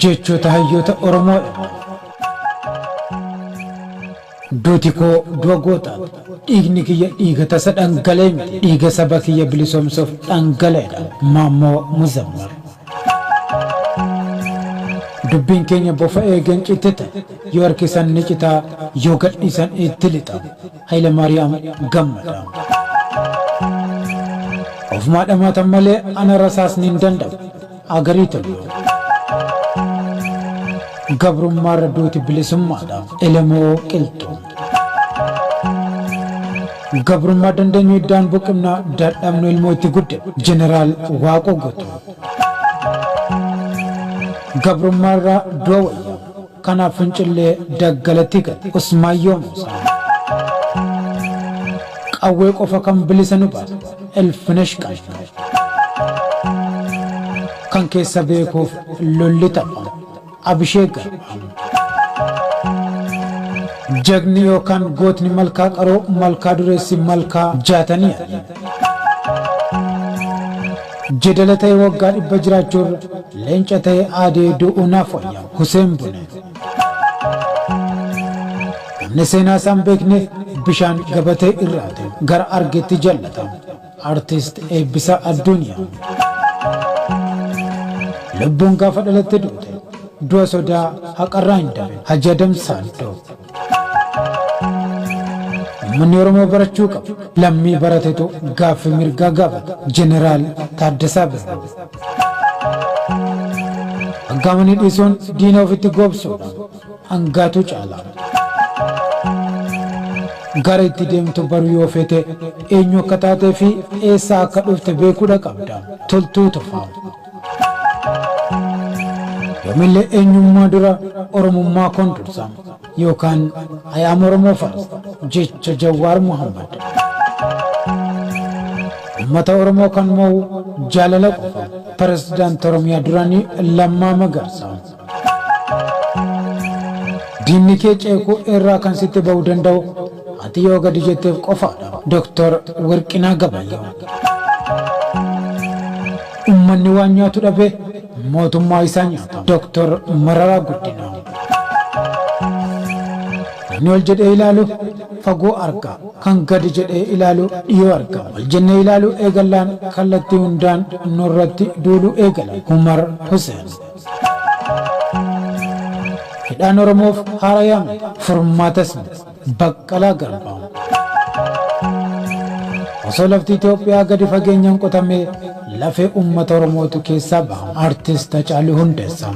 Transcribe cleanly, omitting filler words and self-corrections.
jechoota hayyoota Oromoodha. Duuti koo du'a gootaa dhiigni kiyya dhiiga tasa dhangalee miti dhiiga saba kiyya bilisoomsuuf dhangaleedha. Maammoo Muzammar. Dubbiin keenya bofa eegen cittita yoo harkisan ni citaa yoo gadhiisan itti lixa. Hayila Maariyaam Gammada. Ofumaa dhamaatan malee ana rasaasni hin danda'u agarii tolu. Gabrummaarra duuti bilisummaadha elemoo qilxuu. Gabrummaa dandeenyu iddaan buqimnaa dadhabnu ilmoo itti gudde jeneraal Waaqoo Guutuu. Gabrummaarra du'a wayya kanaaf fincillee daggalatti gad Usmaayyoo Muusaa. Qawwee qofa kan bilisa nu baatu Elfinesh Qannoo. Kan keessa beekuuf lolli tapha Abishee Garbaa. Jagni yookaan gootni malkaa qaroo malkaa dureessi malkaa jaatanii yaadne. Jedala ta'e waggaa 100 jiraachuurra leenca ta'e aadee du'uu naaf wayya Huseen Bune. Namni seenaa isaan beekne bishaan gabatee irraate gara argeetti jallata. Artist Eebbisaa Addunyaa. Lubbuun gaafa dhalatte duute du'a sodaa haqarraa hin dabe Haji Adam Saaddoo. Uummanni Oromoo barachuu qabu lammii baratetu gaaffii mirgaa gaafata jeneraal Taaddasaa Birruu. Aggaamanii dhiisuun diina ofitti goobsuudha hangaatuu caala. Gara itti deemtu baruu yoo feete eenyu akka taatee fi eessaa akka dhufte beekuudha qabda toltuu tufaa. Yoomillee eenyummaa dura Oromummaa kon dursa yookaan Hayaam Oromoo faras jecha Jawaar Muhammad. Uummata Oromoo kan mo'u jaalala qofa pirezidaantii Oromiyaa duraanii Lammaa Magarsaa. Diinni kee ceekuu irraa kan sitti ba'uu danda'u ati yoo gadi jetteef qofaadha. Dooktar Warqinaa Gabayyoo. Uummanni waan nyaatu dhabe mootummaa isaa nyaata. Dooktar Mararaa Guddinaa. Namni ol jedhee ilaalu fagoo arga kan gadi jedhee ilaalu dhiyoo arga. Ol jennee ilaalu eegallaan kallattii hundaan nurratti duuluu eegala. Umar Hussein. Hidhaan Oromoof haarayaan furmaatas Baqqalaa Garbaa. Osoo lafti Itoophiyaa gadi fageenyaan qotamee lafee uummata Oromootu keessaa baha. Artist Hacaaluu Hundeessaa.